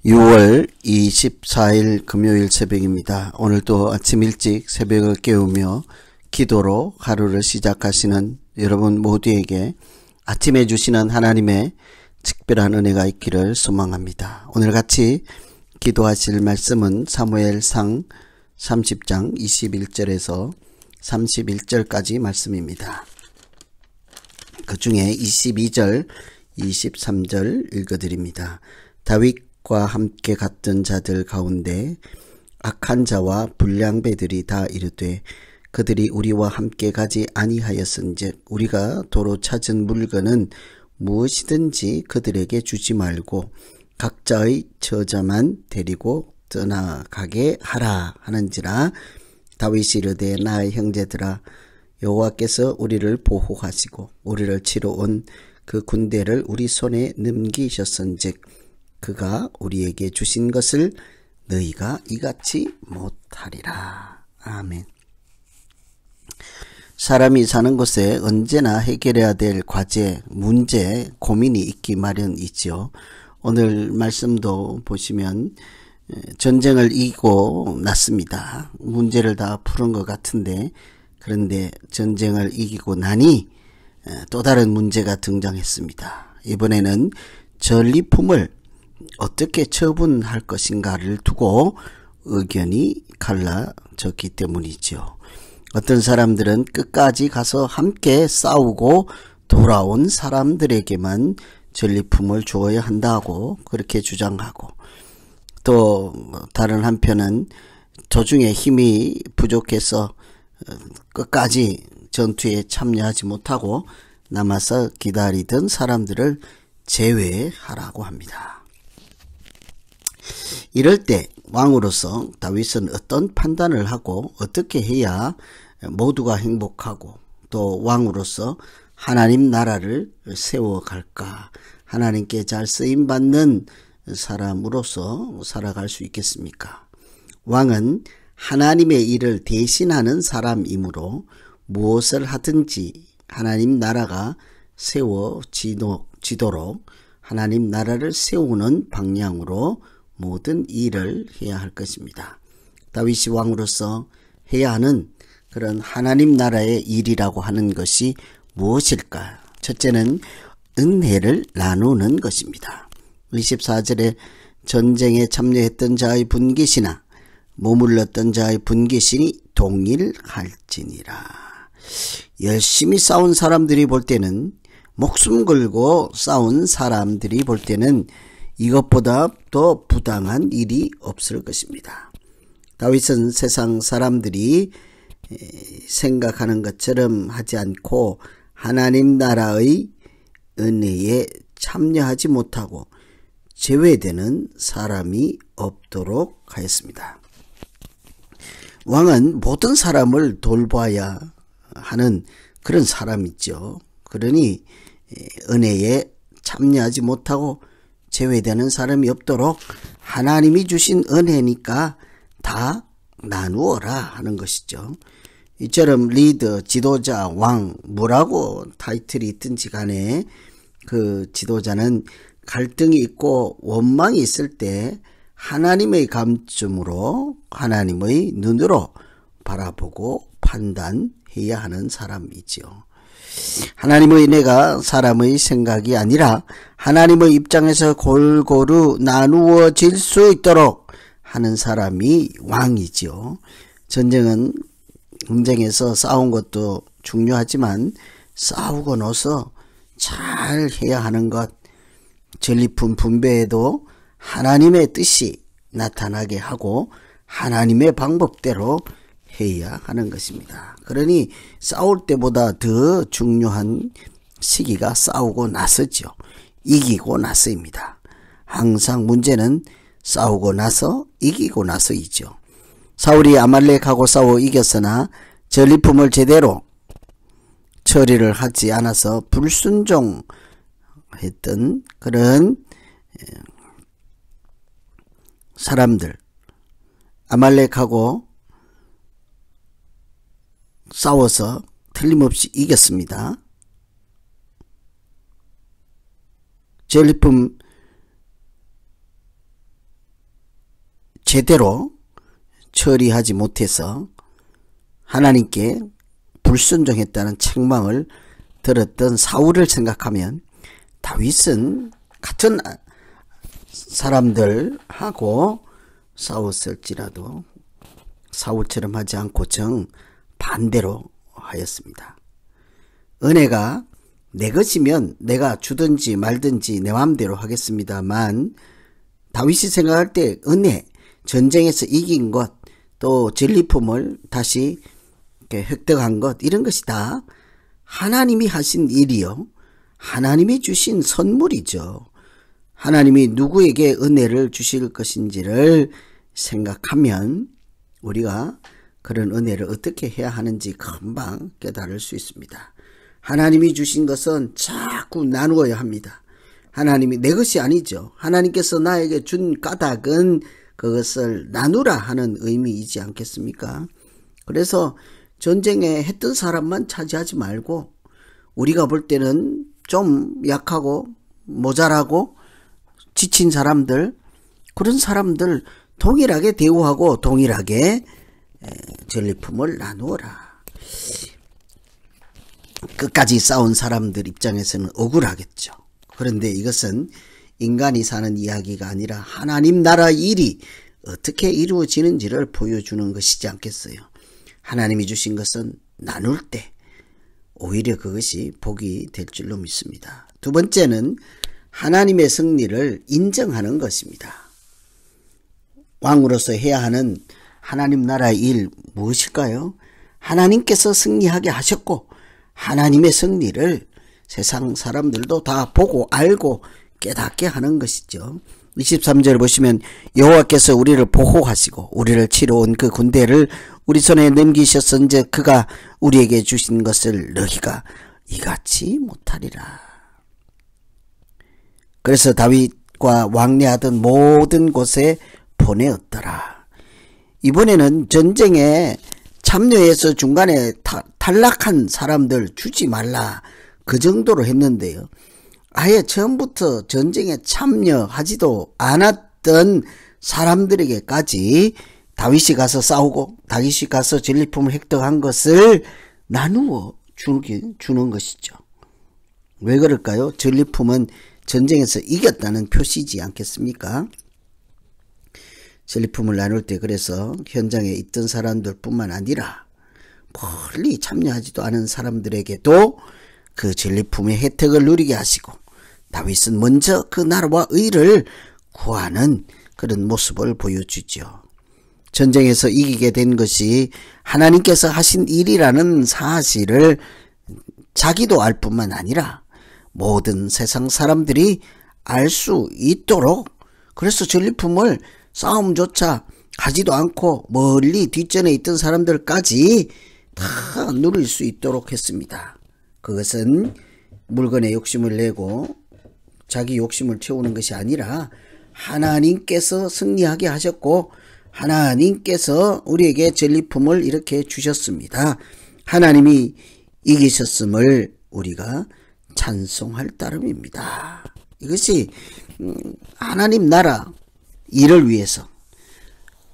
6월 24일 금요일 새벽입니다. 오늘도 아침 일찍 새벽을 깨우며 기도로 하루를 시작하시는 여러분 모두에게 아침에 주시는 하나님의 특별한 은혜가 있기를 소망합니다. 오늘 같이 기도하실 말씀은 사무엘상 30장 21절에서 31절까지 말씀입니다. 그 중에 22절, 23절 읽어드립니다. 다윗과 함께 갔던 자들 가운데 악한 자와 불량배들이 다 이르되 그들이 우리와 함께 가지 아니하였은즉 우리가 도로 찾은 물건은 무엇이든지 그들에게 주지 말고 각자의 처자만 데리고 떠나가게 하라 하는지라. 다윗이 이르되 나의 형제들아, 여호와께서 우리를 보호하시고 우리를 치러 온 그 군대를 우리 손에 넘기셨은즉 그가 우리에게 주신 것을 너희가 이같이 못하리라. 아멘. 사람이 사는 곳에 언제나 해결해야 될 과제, 문제, 고민이 있기 마련이죠. 오늘 말씀도 보시면 전쟁을 이기고 났습니다. 문제를 다 푸른 것 같은데, 그런데 전쟁을 이기고 나니 또 다른 문제가 등장했습니다. 이번에는 전리품을 어떻게 처분할 것인가를 두고 의견이 갈라졌기 때문이죠. 어떤 사람들은 끝까지 가서 함께 싸우고 돌아온 사람들에게만 전리품을 주어야 한다고 그렇게 주장하고, 또 다른 한편은 도중에 힘이 부족해서 끝까지 전투에 참여하지 못하고 남아서 기다리던 사람들을 제외하라고 합니다. 이럴 때 왕으로서 다윗은 어떤 판단을 하고 어떻게 해야 모두가 행복하고 또 왕으로서 하나님 나라를 세워갈까, 하나님께 잘 쓰임받는 사람으로서 살아갈 수 있겠습니까? 왕은 하나님의 일을 대신하는 사람이므로 무엇을 하든지 하나님 나라가 세워지도록 하나님 나라를 세우는 방향으로 모든 일을 해야 할 것입니다. 다윗이 왕으로서 해야 하는 그런 하나님 나라의 일이라고 하는 것이 무엇일까? 첫째는 은혜를 나누는 것입니다. 24절에 전쟁에 참여했던 자의 분깃이나 머물렀던 자의 분깃이 동일할지니라. 열심히 싸운 사람들이 볼 때는, 목숨 걸고 싸운 사람들이 볼 때는 이것보다 더 부당한 일이 없을 것입니다. 다윗은 세상 사람들이 생각하는 것처럼 하지 않고 하나님 나라의 은혜에 참여하지 못하고 제외되는 사람이 없도록 하였습니다. 왕은 모든 사람을 돌봐야 하는 그런 사람이죠. 그러니 은혜에 참여하지 못하고 제외되는 사람이 없도록 하나님이 주신 은혜니까 다 나누어라 하는 것이죠. 이처럼 리더, 지도자, 왕, 뭐라고 타이틀이 있든지 간에 그 지도자는 갈등이 있고 원망이 있을 때 하나님의 감점으로, 하나님의 눈으로 바라보고 판단해야 하는 사람이지요. 하나님의 은혜가 사람의 생각이 아니라 하나님의 입장에서 골고루 나누어질 수 있도록 하는 사람이 왕이지요. 전쟁에서 싸운 것도 중요하지만 싸우고 나서 잘 해야 하는 것, 전리품 분배에도 하나님의 뜻이 나타나게 하고 하나님의 방법대로 해야 하는 것입니다. 그러니 싸울 때보다 더 중요한 시기가 싸우고 나서죠. 이기고 나서입니다. 항상 문제는 싸우고 나서, 이기고 나서이죠. 사울이 아말렉하고 싸워 이겼으나 전리품을 제대로 처리를 하지 않아서 불순종했던 그런 사람들, 아말렉하고 싸워서 틀림없이 이겼습니다. 전리품 제대로 처리하지 못해서 하나님께 불순종했다는 책망을 들었던 사울을 생각하면 다윗은 같은 사람들하고 싸웠을지라도 사울처럼 하지 않고 정반대로 하였습니다. 은혜가 내 것이면 내가 주든지 말든지 내 마음대로 하겠습니다만 다윗이 생각할 때 은혜, 전쟁에서 이긴 것, 또 전리품을 다시 획득한 것, 이런 것이 다 하나님이 하신 일이요, 하나님이 주신 선물이죠. 하나님이 누구에게 은혜를 주실 것인지를 생각하면 우리가 그런 은혜를 어떻게 해야 하는지 금방 깨달을 수 있습니다. 하나님이 주신 것은 자꾸 나누어야 합니다. 하나님이 내 것이 아니죠. 하나님께서 나에게 준 까닭은 그것을 나누라 하는 의미이지 않겠습니까? 그래서 전쟁에 했던 사람만 차지하지 말고 우리가 볼 때는 좀 약하고 모자라고 지친 사람들, 그런 사람들 동일하게 대우하고 동일하게 전리품을 나누어라. 끝까지 싸운 사람들 입장에서는 억울하겠죠. 그런데 이것은 인간이 사는 이야기가 아니라 하나님 나라 일이 어떻게 이루어지는지를 보여주는 것이지 않겠어요. 하나님이 주신 것은 나눌 때 오히려 그것이 복이 될 줄로 믿습니다. 두 번째는 하나님의 승리를 인정하는 것입니다. 왕으로서 해야 하는 하나님 나라의 일 무엇일까요? 하나님께서 승리하게 하셨고 하나님의 승리를 세상 사람들도 다 보고 알고 깨닫게 하는 것이죠. 23절 보시면 여호와께서 우리를 보호하시고 우리를 치러 온 그 군대를 우리 손에 넘기셨은즉 그가 우리에게 주신 것을 너희가 이같이 못하리라. 그래서 다윗과 왕래하던 모든 곳에 보내었더라. 이번에는 전쟁에 참여해서 중간에 탈락한 사람들 주지 말라, 그 정도로 했는데요. 아예 처음부터 전쟁에 참여하지도 않았던 사람들에게까지 다윗이 가서 싸우고 다윗이 가서 전리품을 획득한 것을 나누어 주는 것이죠. 왜 그럴까요? 전리품은 전쟁에서 이겼다는 표시지 않겠습니까? 전리품을 나눌 때 그래서 현장에 있던 사람들뿐만 아니라 멀리 참여하지도 않은 사람들에게도 그 전리품의 혜택을 누리게 하시고 다윗은 먼저 그 나라와 의를 구하는 그런 모습을 보여주죠. 전쟁에서 이기게 된 것이 하나님께서 하신 일이라는 사실을 자기도 알 뿐만 아니라 모든 세상 사람들이 알 수 있도록, 그래서 전리품을 싸움조차 하지도 않고 멀리 뒷전에 있던 사람들까지 다 누릴 수 있도록 했습니다. 그것은 물건에 욕심을 내고 자기 욕심을 채우는 것이 아니라 하나님께서 승리하게 하셨고 하나님께서 우리에게 전리품을 이렇게 주셨습니다. 하나님이 이기셨음을 우리가 찬송할 따름입니다. 이것이 하나님 나라 일을 위해서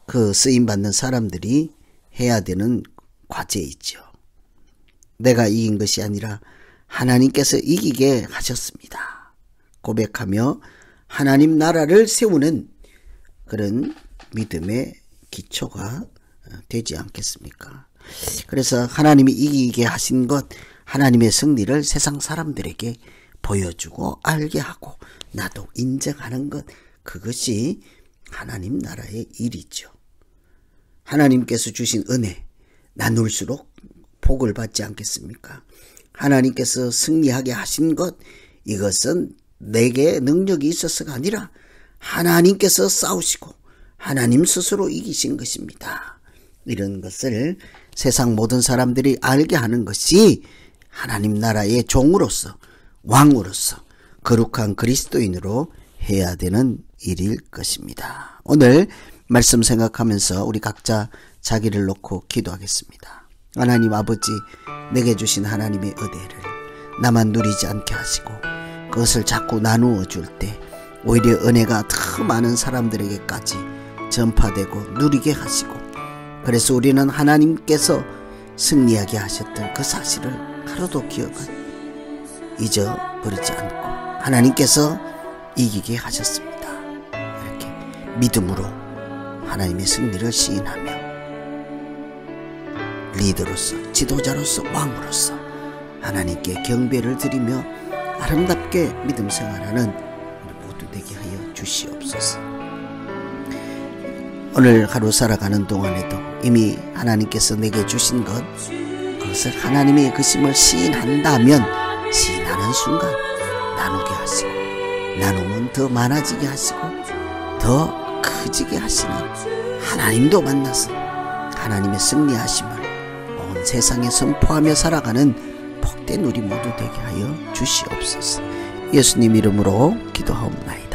그 쓰임받는 사람들이 해야 되는 과제이죠. 내가 이긴 것이 아니라 하나님께서 이기게 하셨습니다. 고백하며 하나님 나라를 세우는 그런 믿음의 기초가 되지 않겠습니까? 그래서 하나님이 이기게 하신 것, 하나님의 승리를 세상 사람들에게 보여주고 알게 하고 나도 인정하는 것, 그것이 하나님 나라의 일이죠. 하나님께서 주신 은혜 나눌수록 복을 받지 않겠습니까? 하나님께서 승리하게 하신 것, 이것은 내게 능력이 있어서가 아니라 하나님께서 싸우시고 하나님 스스로 이기신 것입니다. 이런 것을 세상 모든 사람들이 알게 하는 것이 하나님 나라의 종으로서, 왕으로서, 거룩한 그리스도인으로 해야 되는 일일 것입니다. 오늘 말씀 생각하면서 우리 각자 자기를 놓고 기도하겠습니다. 하나님 아버지, 내게 주신 하나님의 은혜를 나만 누리지 않게 하시고 그것을 자꾸 나누어 줄 때 오히려 은혜가 더 많은 사람들에게까지 전파되고 누리게 하시고, 그래서 우리는 하나님께서 승리하게 하셨던 그 사실을 하루도 잊어버리지 않고 하나님께서 이기게 하셨습니다. 이렇게 믿음으로 하나님의 승리를 시인하며 리더로서, 지도자로서, 왕으로서 하나님께 경배를 드리며 아름답게 믿음 생활하는 우리 모두 되게 하여 주시옵소서. 오늘 하루 살아가는 동안에도 이미 하나님께서 내게 주신 그것을 하나님의 그심을 시인한다면 시인하는 순간 나누게 하시고, 나누면 더 많아지게 하시고 더 커지게 하시는 하나님도 만나서 하나님의 승리하심을 온 세상에 선포하며 살아가는 복된 우리 모두 되게 하여 주시옵소서. 예수님 이름으로 기도하옵나이다.